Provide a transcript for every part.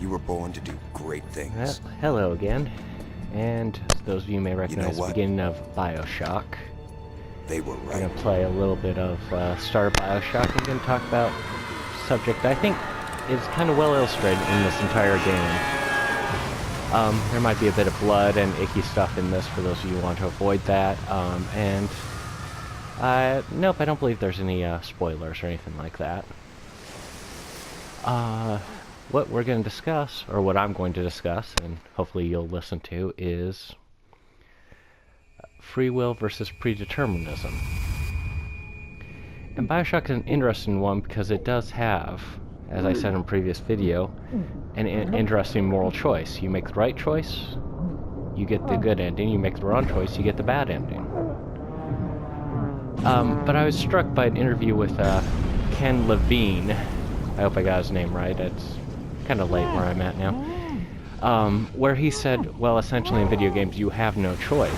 You were born to do great things. Well, hello again. And those of you may recognize the beginning of Bioshock. They were right. I'm going to play a little bit of start of Bioshock. I'm going to talk about a subject I think is kind of well illustrated in this entire game. There might be a bit of blood and icky stuff in this for those of you who want to avoid that. Nope, I don't believe there's any spoilers or anything like that. What we're going to discuss, or what I'm going to discuss, and hopefully you'll listen to, is free will versus predeterminism. And Bioshock is an interesting one because it does have, as I said in a previous video, an interesting moral choice. You make the right choice, you get the good ending. You make the wrong choice, you get the bad ending. But I was struck by an interview with Ken Levine. I hope I got his name right. It's kind of late where I'm at now. Where he said, well, essentially in video games you have no choice,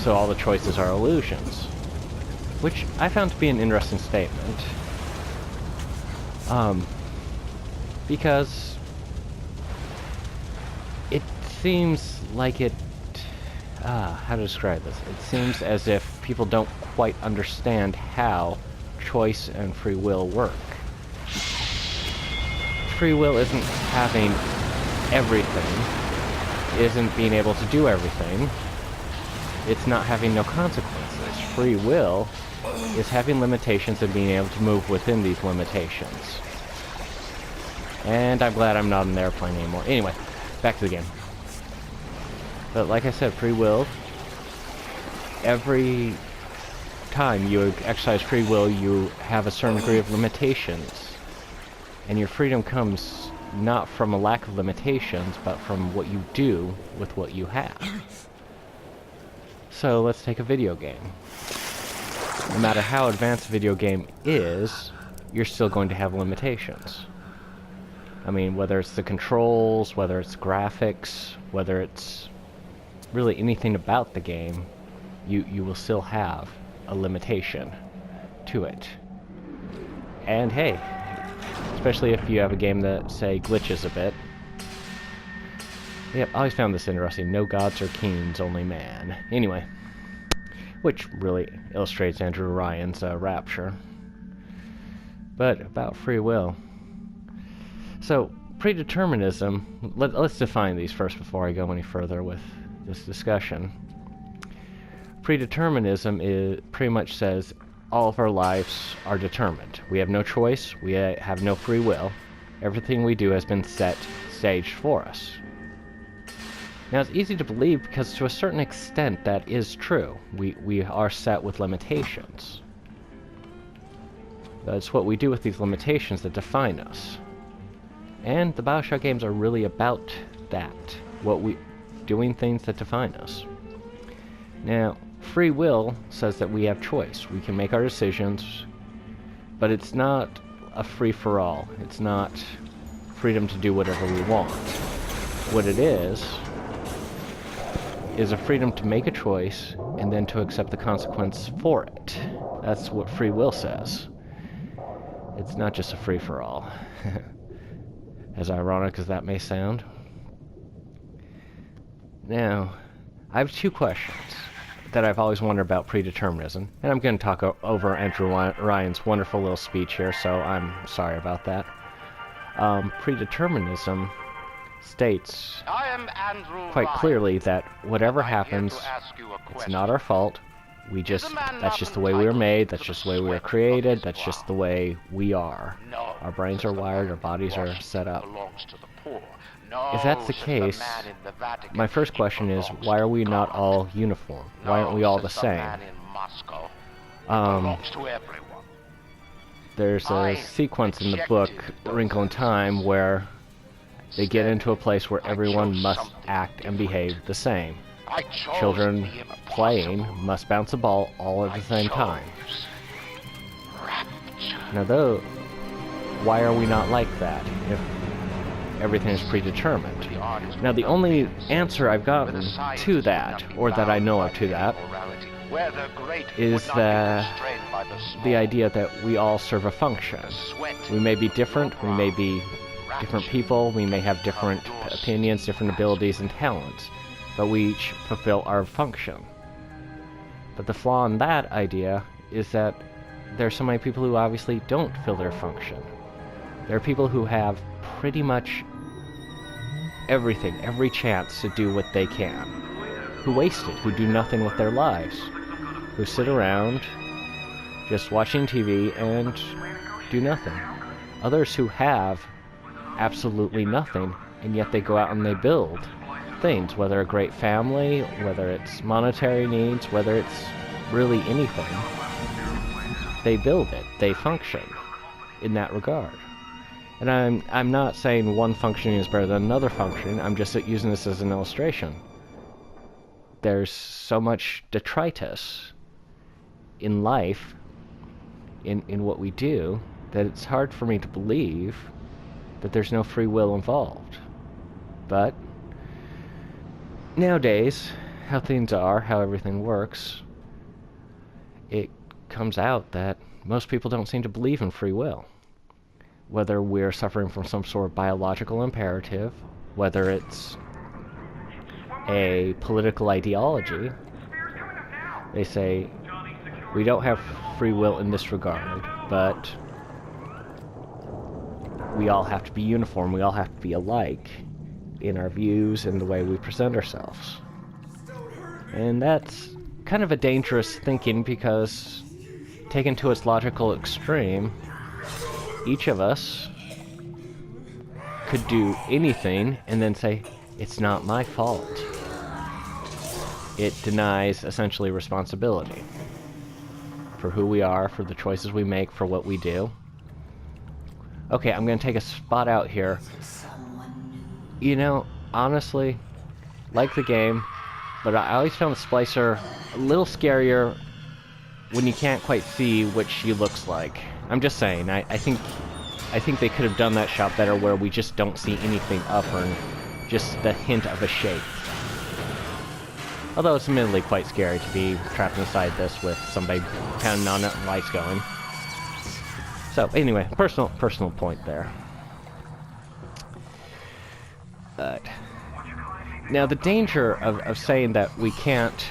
so all the choices are illusions. Which I found to be an interesting statement. Because it seems like how to describe this? It seems as if people don't quite understand how choice and free will work. Free will isn't having everything, isn't being able to do everything, it's not having no consequences. Free will is having limitations and being able to move within these limitations. And I'm glad I'm not in the airplane anymore. Anyway, back to the game. But like I said, free will, every time you exercise free will, you have a certain degree of limitations. And your freedom comes not from a lack of limitations, but from what you do with what you have. So let's take a video game. No matter how advanced a video game is, you're still going to have limitations. I mean, whether it's the controls, whether it's graphics, whether it's really anything about the game, you will still have a limitation to it. And hey, especially if you have a game that, say, glitches a bit. Yep, I always found this interesting. No gods or kings, only man. Anyway, which really illustrates Andrew Ryan's Rapture. But about free will. So, predeterminism, let's define these first before I go any further with this discussion. Predeterminism pretty much says all of our lives are determined. We have no choice, we have no free will. Everything we do has been staged for us. Now it's easy to believe because to a certain extent that is true. We are set with limitations. But it's what we do with these limitations that define us. And the Bioshock games are really about that. Doing things that define us. Now, free will says that we have choice. We can make our decisions, but it's not a free-for-all. It's not freedom to do whatever we want. What it is a freedom to make a choice and then to accept the consequence for it. That's what free will says. It's not just a free-for-all. As ironic as that may sound. Now, I have two questions that I've always wondered about predeterminism, and I'm going to talk over Andrew Ryan's wonderful little speech here, so I'm sorry about that. Predeterminism states quite clearly that whatever happens, it's not our fault. That's just the way we were made, that's just the way we were created, that's just the way we are. Our brains are wired, our bodies are set up. If that's the case, my first question is, why are we not all uniform? Why aren't we all the same? There's a sequence in the book, Wrinkle in Time, where they get into a place where everyone must act and behave the same. Children playing must bounce a ball all at the same time. Now though, why are we not like that if everything is predetermined? Now the only answer I've gotten to that, or that I know of to that, is the idea that we all serve a function. We may be different, we may be different people, we may have different opinions, different abilities and talents, but we each fulfill our function. But the flaw in that idea is that there are so many people who obviously don't fill their function. There are people who have pretty much everything, every chance to do what they can, who waste it, who do nothing with their lives, who sit around just watching TV and do nothing. Others who have absolutely nothing, and yet they go out and they build things, whether a great family, whether it's monetary needs, whether it's really anything. They build it, they function in that regard. And I'm not saying one functioning is better than another function, I'm just using this as an illustration. There's so much detritus in life, in what we do, that it's hard for me to believe that there's no free will involved. But nowadays, how things are, how everything works, it comes out that most people don't seem to believe in free will. Whether we're suffering from some sort of biological imperative, whether it's a political ideology, they say, we don't have free will in this regard, but we all have to be uniform, we all have to be alike in our views and the way we present ourselves. And that's kind of a dangerous thinking, because taken to its logical extreme, each of us could do anything and then say, it's not my fault. It denies essentially responsibility for who we are, for the choices we make, for what we do. Okay, I'm going to take a spot out here. You know, honestly, like the game, but I always found the Splicer a little scarier when you can't quite see what she looks like. I'm just saying, I think they could have done that shot better, where we just don't see anything of her, just the hint of a shape. Although it's admittedly quite scary to be trapped inside this with somebody pounding on it and lights going. So anyway, personal point there. But now the danger of saying that we can't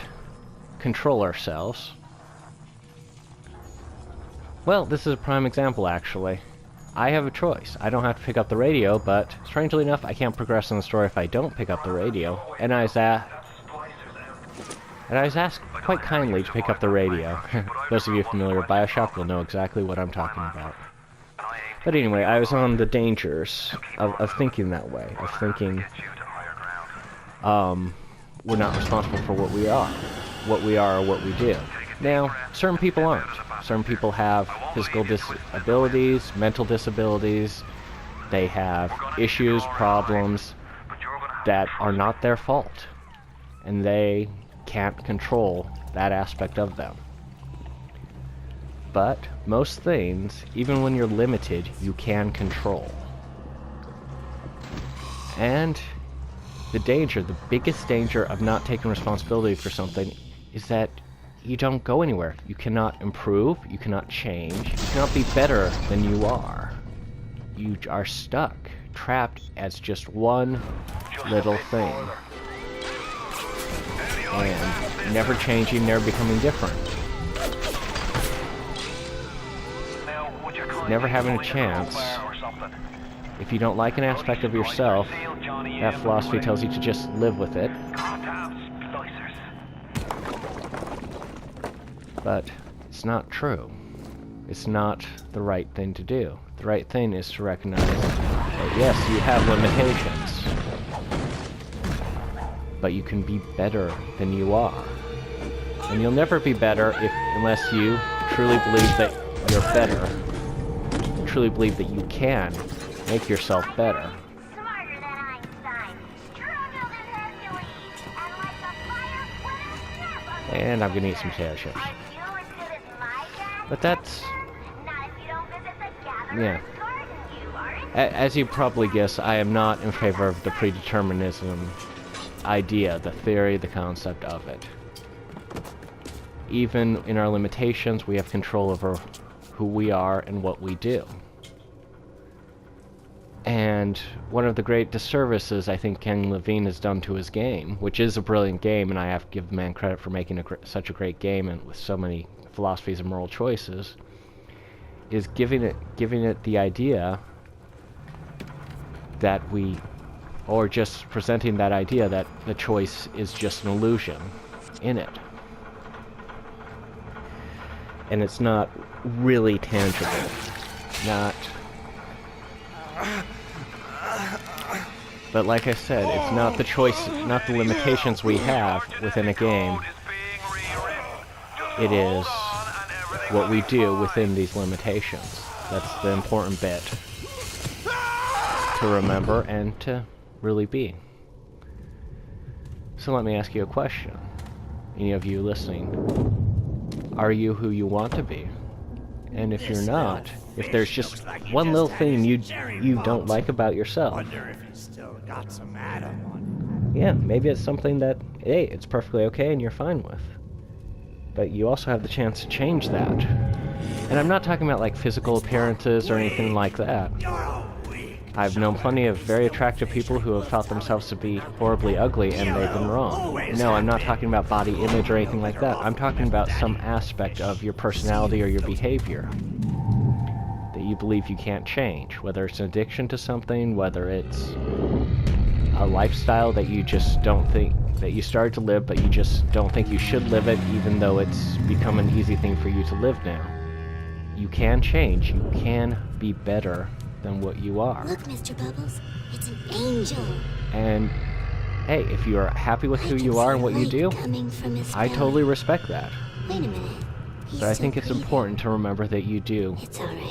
control ourselves, well, this is a prime example, actually. I have a choice. I don't have to pick up the radio, but strangely enough, I can't progress in the story if I don't pick up the radio. And I was asked quite kindly to pick up the radio. Those of you familiar with Bioshock will know exactly what I'm talking about. But anyway, I was on the dangers of thinking that way, of thinking we're not responsible for what we are or what we do. Now, certain people aren't. Certain people have physical disabilities, mental disabilities, they have issues, problems that are not their fault, and they can't control that aspect of them. But most things, even when you're limited, you can control. And the danger, the biggest danger of not taking responsibility for something is that you don't go anywhere. You cannot improve, you cannot change, you cannot be better than you are. You are stuck, trapped as just one little thing. And never changing, never becoming different. Never having a chance. If you don't like an aspect of yourself, that philosophy tells you to just live with it. But it's not true. It's not the right thing to do. The right thing is to recognize that yes, you have limitations, but you can be better than you are. And you'll never be better unless you truly believe that you're better. Truly believe that you can make yourself better. And I'm gonna eat some potato chips. But that's... yeah. As you probably guess, I am not in favor of the predeterminism idea, the theory, the concept of it. Even in our limitations, we have control over who we are and what we do. And one of the great disservices I think Ken Levine has done to his game, which is a brilliant game, and I have to give the man credit for making such a great game and with so many philosophies and moral choices, is giving it the idea that or just presenting that idea that the choice is just an illusion in it. And it's not really tangible. But like I said, it's not the choice, not the limitations we have within a game. It is what we do within these limitations. That's the important bit to remember and to really be. So let me ask you a question. Any of you listening, are you who you want to be? And if you're not, if there's just one little thing you don't like about yourself, yeah, maybe it's something that, hey, it's perfectly okay and you're fine with. But you also have the chance to change that. And I'm not talking about like physical appearances or anything like that. I've known plenty of very attractive people who have felt themselves to be horribly ugly and they've been wrong. No, I'm not talking about body image or anything like that. I'm talking about some aspect of your personality or your behavior that you believe you can't change. Whether it's an addiction to something, whether it's a lifestyle that you just don't think that you started to live, but you just don't think you should live it, even though it's become an easy thing for you to live now. You can change. You can be better than what you are. Look, Mr. Bubbles, it's an angel. And hey, if you are happy with who you are and what you do, I totally respect that. Wait a minute. But I think it's important to remember that you do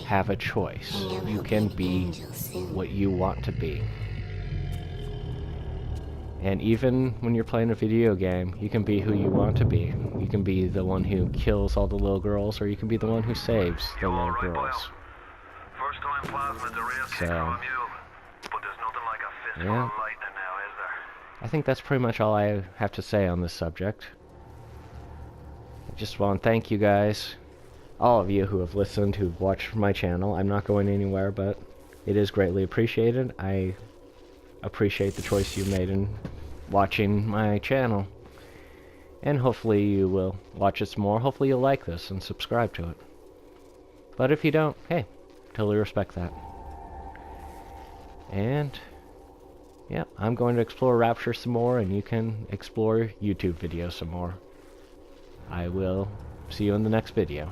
have a choice. You can be what you want to be. And even when you're playing a video game, you can be who you want to be. You can be the one who kills all the little girls, or you can be the one who saves the little girls. So, yeah. I think that's pretty much all I have to say on this subject. I just want to thank you guys, all of you who have listened, who've watched my channel. I'm not going anywhere, but it is greatly appreciated. I appreciate the choice you made in watching my channel. And hopefully you will watch it some more. Hopefully you'll like this and subscribe to it. But if you don't, hey, totally respect that. And yeah, I'm going to explore Rapture some more, and you can explore YouTube videos some more. I will see you in the next video.